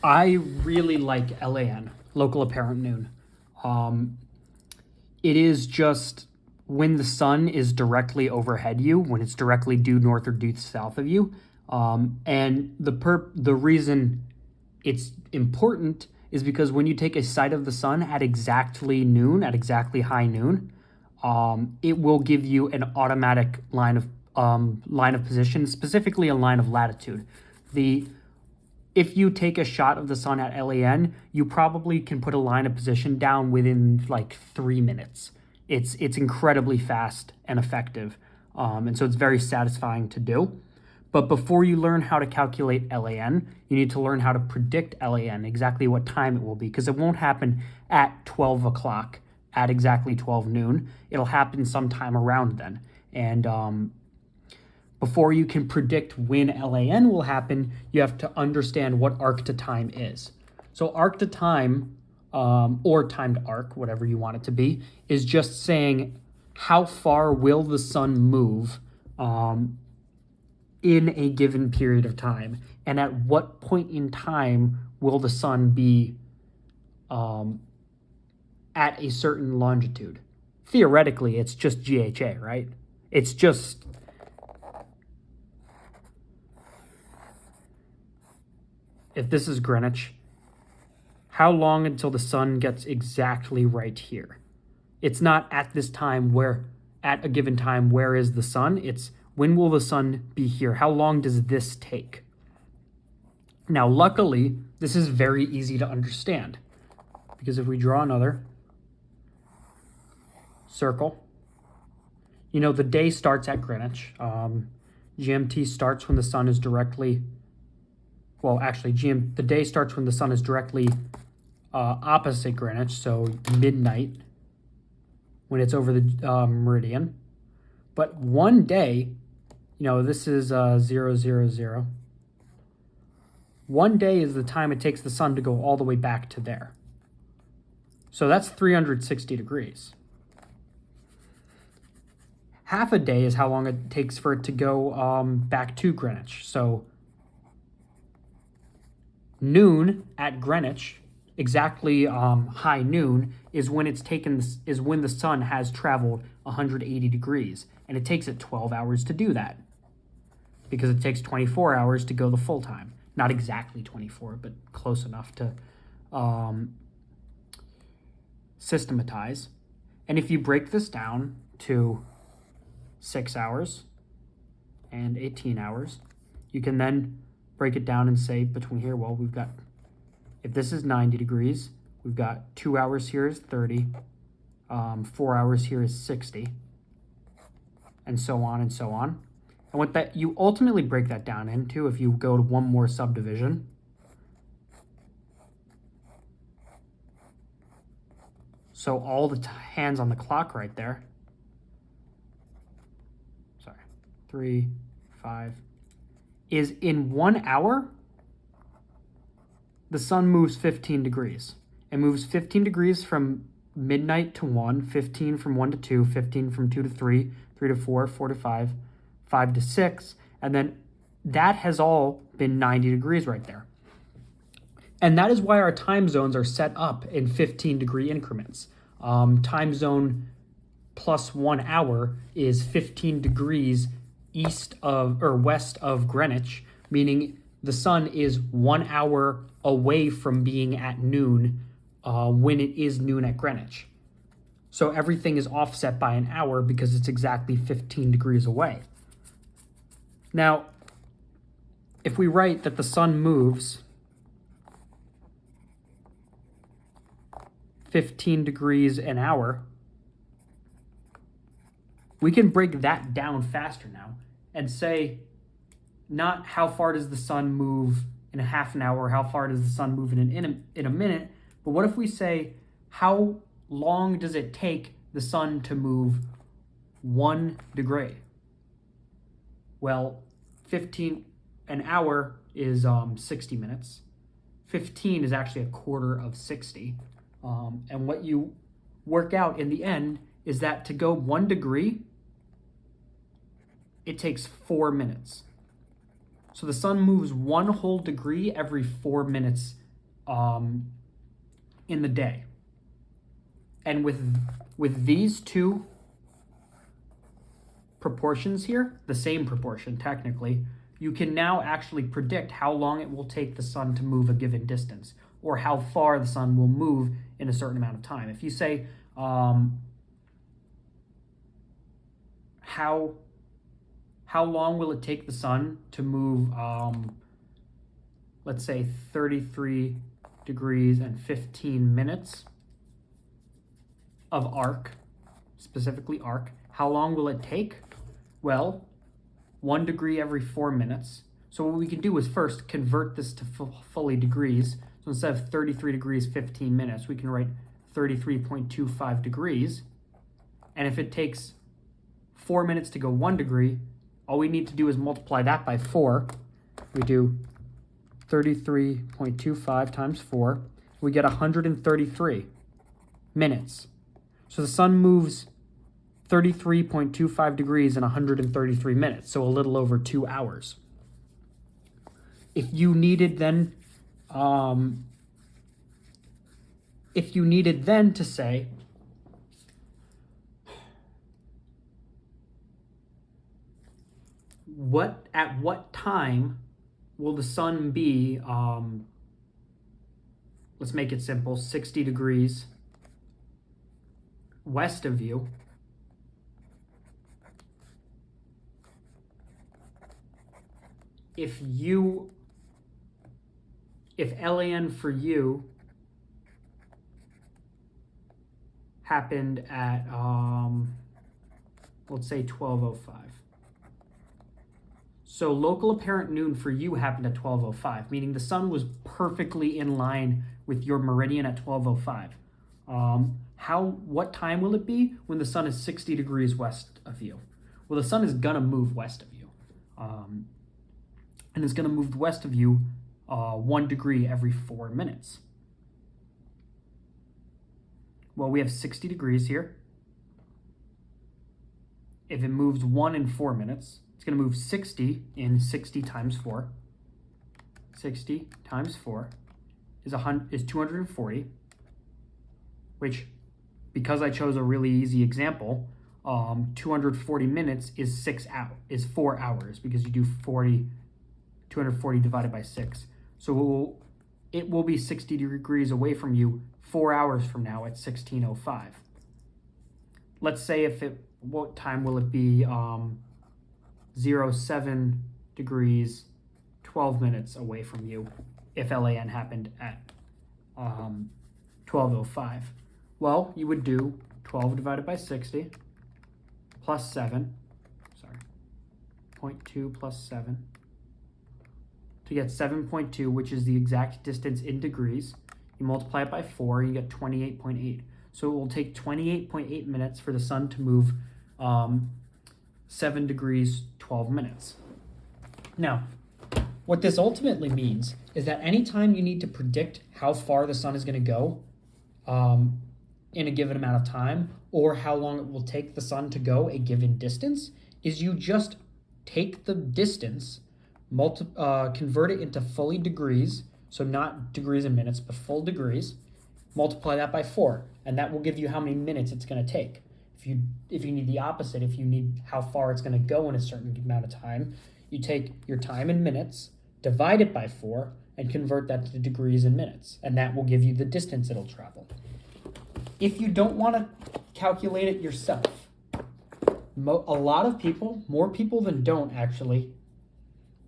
I really like LAN, local apparent noon. Um, it is just when the sun is directly overhead you, when it's directly due north or due south of you. And the reason it's important is because when you take a sight of the sun at exactly noon, at exactly high noon, it will give you an automatic line of position, specifically a line of latitude. The If you take a shot of the sun at LAN, you probably can put a line of position down within like 3 minutes. It's incredibly fast and effective, and so it's very satisfying to do. But before you learn how to calculate LAN, you need to learn how to predict LAN, exactly what time it will be, because it won't happen at 12 o'clock at exactly 12 noon. It'll happen sometime around then. And before you can predict when LAN will happen, you have to understand what arc to time is. So arc to time, or timed arc, whatever you want it to be, is just saying how far will the sun move in a given period of time, and at what point in time will the sun be at a certain longitude. Theoretically, it's just GHA, right? It's just if this is Greenwich, how long until the sun gets exactly right here? It's not at this time where, at a given time, where is the sun? It's when will the sun be here? How long does this take? Now, luckily, this is very easy to understand because if we draw another circle, you know, the day starts at Greenwich. GMT starts when the sun is directly, well, actually, the day starts when the sun is directly opposite Greenwich, so midnight, when it's over the meridian. But one day, you know, this is 0, 0, 0. One day is the time it takes the sun to go all the way back to there. So that's 360 degrees. Half a day is how long it takes for it to go back to Greenwich. So noon at Greenwich, exactly high noon, is when the sun has traveled 180 degrees, and it takes it 12 hours to do that because it takes 24 hours to go the full time. Not exactly 24, but close enough to systematize. And if you break this down to 6 hours and 18 hours, you can then break it down and say between here, well, we've got, if this is 90 degrees, we've got 2 hours here is 30, 4 hours here is 60, and so on and so on. And what that you ultimately break that down into, if you go to one more subdivision, so all the hands on the clock right there, 3, 5, is in 1 hour, the sun moves 15 degrees. It moves 15 degrees from midnight to 1, 15 from 1 to 2, 15 from 2 to 3, 3 to 4, 4 to 5, 5 to 6, and then that has all been 90 degrees right there. And that is why our time zones are set up in 15-degree increments. Time zone plus 1 hour is 15 degrees east of or west of Greenwich, meaning the sun is 1 hour away from being at noon when it is noon at Greenwich. So everything is offset by an hour because it's exactly 15 degrees away. Now, if we write that the sun moves 15 degrees an hour, we can break that down faster now and say not how far does the sun move in a half an hour, how far does the sun move in a minute, but what if we say how long does it take the sun to move 1 degree? Well, 15 an hour is 60 minutes. 15 is actually a quarter of 60. And what you work out in the end is that to go 1 degree, it takes 4 minutes. So the sun moves 1 whole degree every 4 minutes in the day. And with these two proportions here, the same proportion technically, you can now actually predict how long it will take the sun to move a given distance, or how far the sun will move in a certain amount of time. If you say, how long will it take the sun to move, let's say 33 degrees and 15 minutes of arc, specifically arc, how long will it take? Well, 1 degree every 4 minutes. So what we can do is first convert this to fully degrees. So instead of 33 degrees, 15 minutes, we can write 33.25 degrees. And if it takes 4 minutes to go 1 degree, all we need to do is multiply that by 4. We do 33.25 times 4. We get 133 minutes. So the sun moves 33.25 degrees in 133 minutes, so a little over 2 hours. If you needed then to say, at what time will the sun be, let's make it simple, 60 degrees west of you, if LAN for you happened at, let's say 12:05. So local apparent noon for you happened at 12:05, meaning the sun was perfectly in line with your meridian at 12:05. What time will it be when the sun is 60 degrees west of you? Well, the sun is gonna move west of you. And it's gonna move west of you 1 degree every 4 minutes. Well, we have 60 degrees here. If it moves 1 in 4 minutes, it's going to move 60 in 60 times 4. 60 times 4 is 240, which, because I chose a really easy example, 240 minutes is 4 hours, because you do 240 divided by 6. So it will be 60 degrees away from you 4 hours from now at 16:05. Let's say what time will it be? 07 degrees, 12 minutes away from you if LAN happened at 12:05. Well, you would do 12 divided by 60 plus 7, 0.2 plus 7, to get 7.2, which is the exact distance in degrees. You multiply it by 4, and you get 28.8. So it will take 28.8 minutes for the sun to move 7 degrees, 12 minutes. Now, what this ultimately means is that anytime you need to predict how far the sun is going to go in a given amount of time, or how long it will take the sun to go a given distance, is you just take the distance, convert it into fully degrees, so not degrees and minutes, but full degrees, multiply that by 4, and that will give you how many minutes it's going to take. If you need the opposite, if you need how far it's going to go in a certain amount of time, you take your time in minutes, divide it by 4, and convert that to degrees and minutes, and that will give you the distance it'll travel. If you don't want to calculate it yourself, a lot of people, more people than don't actually,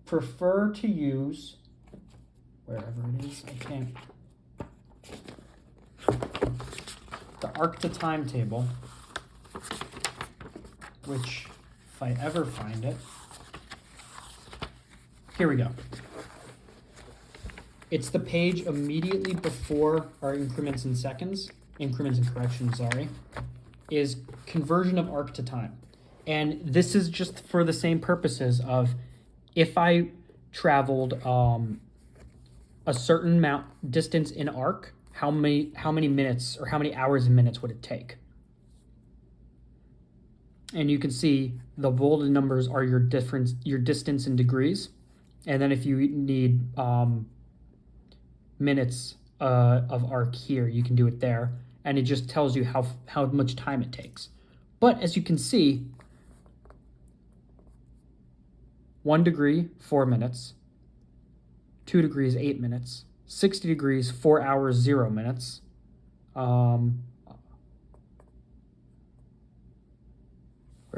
prefer to use, wherever it is, I can't, the arc to time table, which, if I ever find it, here we go. It's the page immediately before our increments and corrections, is conversion of arc to time. And this is just for the same purposes of, if I traveled a certain distance in arc, how many minutes or how many hours and minutes would it take? And you can see the bolded numbers are your distance in degrees. And then if you need minutes of arc here. You can do it there, and it just tells you how much time it takes. But as you can see, 1 degree, 4 minutes, 2 degrees, 8 minutes, 60 degrees, 4 hours, 0 minutes. Where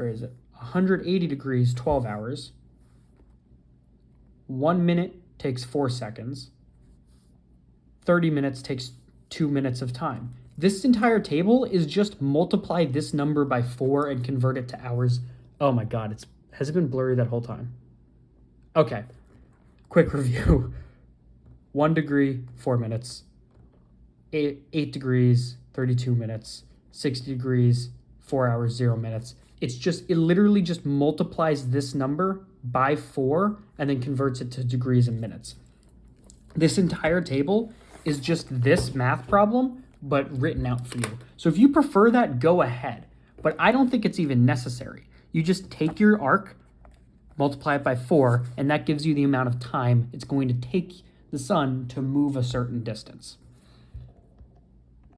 is it? 180 degrees, 12 hours. 1 minute takes 4 seconds. 30 minutes takes 2 minutes of time. This entire table is just multiply this number by 4 and convert it to hours. Oh my God, has it been blurry that whole time? Okay, quick review. 1 degree, 4 minutes. 8 degrees, 32 minutes. 60 degrees, 4 hours, 0 minutes. It literally just multiplies this number by 4 and then converts it to degrees and minutes. This entire table is just this math problem, but written out for you. So if you prefer that, go ahead. But I don't think it's even necessary. You just take your arc, multiply it by 4, and that gives you the amount of time it's going to take the sun to move a certain distance.